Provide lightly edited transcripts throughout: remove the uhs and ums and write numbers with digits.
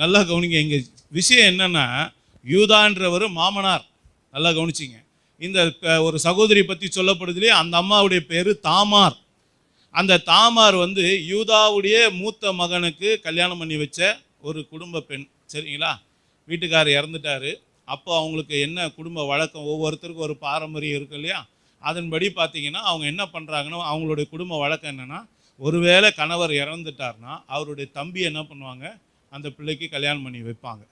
நல்லா கவனிங்க. இங்கே விஷயம் என்னன்னா, யூதான்றவர் மாமனார். நல்லா கவனிச்சிங்க. இந்த ஒரு சகோதரி பற்றி சொல்லப்படுதுலேயே அந்த அம்மாவுடைய பேர் தாமார். அந்த தாமார் வந்து யூதாவுடைய மூத்த மகனுக்கு கல்யாணம் பண்ணி வச்ச ஒரு குடும்ப பெண். சரிங்களா? வீட்டுக்காரர் இறந்துட்டார். அப்போ அவங்களுக்கு என்ன குடும்ப வழக்கம், ஒவ்வொருத்தருக்கும் ஒரு பாரம்பரியம் இருக்கு இல்லையா? அதன்படி பார்த்தீங்கன்னா அவங்க என்ன பண்ணுறாங்கன்னா, அவங்களுடைய குடும்ப வழக்கம் என்னென்னா, ஒருவேளை கணவர் இறந்துட்டார்னா அவருடைய தம்பி என்ன பண்ணுவாங்க, அந்த பிள்ளைக்கு கல்யாணம் பண்ணி வைப்பாங்க.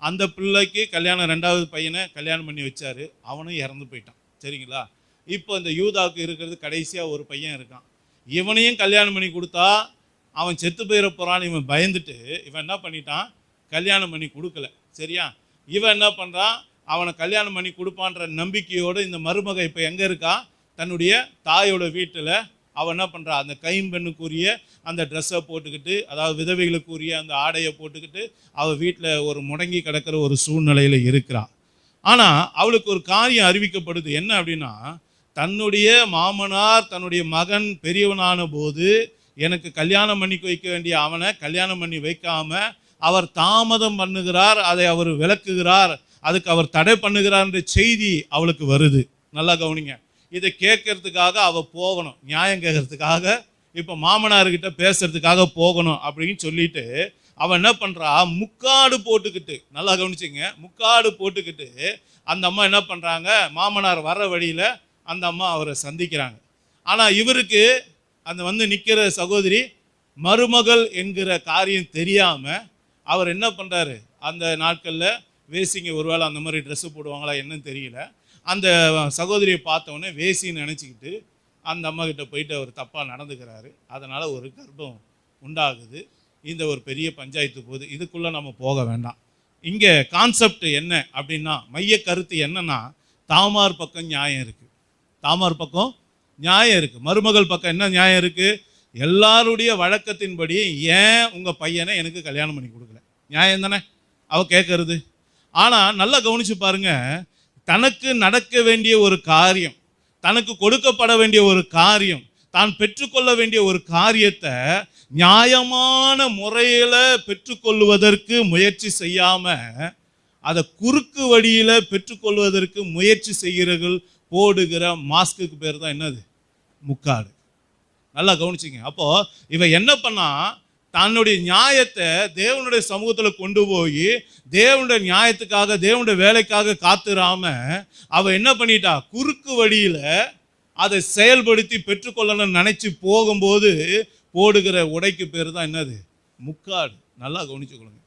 அந்த பிள்ளைக்கு கல்யாணம், ரெண்டாவது பையனை கல்யாணம் பண்ணி வச்சார். அவனும் இறந்து போயிட்டான். சரிங்களா? இப்போ இந்த யூதாவுக்கு இருக்கிறது கடைசியாக ஒரு பையன் இருக்கான். இவனையும் கல்யாணம் பண்ணி கொடுத்தா அவன் செத்து போயிட போகிறான்னு இவன் பயந்துட்டு இவன் என்ன பண்ணிட்டான், கல்யாணம் பண்ணி கொடுக்கல. சரியா? இவன் என்ன பண்ணுறான், அவனை கல்யாணம் பண்ணி கொடுப்பான்ற நம்பிக்கையோடு இந்த மருமக இப்போ எங்கே இருக்கா, தன்னுடைய தாயோட வீட்டில். அவன் என்ன பண்ணுறான், அந்த கைம்பெண்ணுக்குரிய அந்த ட்ரெஸ்ஸை போட்டுக்கிட்டு, அதாவது விதவைகளுக்குரிய அந்த ஆடையை போட்டுக்கிட்டு அவள் வீட்டில் ஒரு முடங்கி கிடக்கிற ஒரு சூழ்நிலையில் இருக்கிறான். ஆனால் அவளுக்கு ஒரு காரியம் அறிவிக்கப்படுது. என்ன அப்படின்னா, தன்னுடைய மாமனார் தன்னுடைய மகன் பெரியவனான போது எனக்கு கல்யாணம் பண்ணி வைக்க வேண்டிய அவனை கல்யாணம் பண்ணி வைக்காம அவர் தாமதம் பண்ணுகிறார், அதை அவர் விளக்குகிறார், அதுக்கு அவர் தடை பண்ணுகிறார் என்ற செய்தி அவளுக்கு வருது. நல்லா கவனிங்க. இதை கேட்கறதுக்காக அவள் போகணும், நியாயம் கேட்கறதுக்காக, இப்போ மாமனார்கிட்ட பேசுறதுக்காக போகணும் அப்படின்னு சொல்லிட்டு அவன் என்ன பண்ணுறா, முக்காடு போட்டுக்கிட்டு, நல்லா கவனிச்சிங்க, முக்காடு போட்டுக்கிட்டு அந்த அம்மா என்ன பண்ணுறாங்க, மாமனார் வர வழியில் அந்த அம்மா அவரை சந்திக்கிறாங்க. ஆனால் இவருக்கு அந்த வந்து நிற்கிற சகோதரி மருமகள் என்கிற காரியம் தெரியாமல் அவர் என்ன பண்ணுறாரு, அந்த நாட்களில் வேசிங்க ஒருவேளை அந்த மாதிரி ட்ரெஸ்ஸு போடுவாங்களா என்னன்னு தெரியல, அந்த சகோதரியை பார்த்தவொடனே வேசின்னு நினச்சிக்கிட்டு அந்த அம்மா கிட்ட போயிட்டு அவர் தப்பாக நடந்துக்கிறாரு. அதனால் ஒரு கர்ப்பம் உண்டாகுது. இந்த ஒரு பெரிய பஞ்சாயத்து போகுது. இதுக்குள்ளே நம்ம போக வேண்டாம். இங்கே கான்செப்ட் என்ன அப்படின்னா, மைய கருத்து என்னன்னா, தாமார் பக்கம் நியாயம் இருக்குது. தாமார் பக்கம் நியாயம் இருக்குது. மருமகள் பக்கம் என்ன நியாயம் இருக்குது, எல்லாருடைய வழக்கத்தின்படி ஏன் உங்கள் பையனை எனக்கு கல்யாணம் பண்ணி கொடுக்கல, நியாயம் தானே அவள் கேட்கறது. ஆனால் நல்லா கவனித்து பாருங்க, தனக்கு நடக்க வேண்டிய ஒரு காரியம், தனக்கு கொடுக்கப்பட வேண்டிய ஒரு காரியம், தான் பெற்றுக்கொள்ள வேண்டிய ஒரு காரியத்தை நியாயமான முறையில் பெற்றுக்கொள்வதற்கு முயற்சி செய்யாமல் அதை குறுக்கு வழியில் பெற்றுக்கொள்வதற்கு முயற்சி செய்கிறவர்கள் போடுகிற மாஸ்க்கு பேர் தான் என்னது, முக்காடு. நல்லா கவனிச்சிங்க. அப்போது இவன் என்ன பண்ணா, தன்னுடைய நியாயத்தை தேவனுடைய சமூகத்தில் கொண்டு போய் தேவனுடைய நியாயத்துக்காக தேவனுடைய வேலைக்காக காத்துறாம அவள் என்ன பண்ணிட்டா, குறுக்கு வழியில் அதை செயல்படுத்தி பெற்றுக்கொள்ளணும்னு நினச்சி போகும்போது போடுகிற உடைக்கு பேர் தான் என்னது, முக்காடு. நல்லா கவனிச்சுக்கொள்ளுங்க.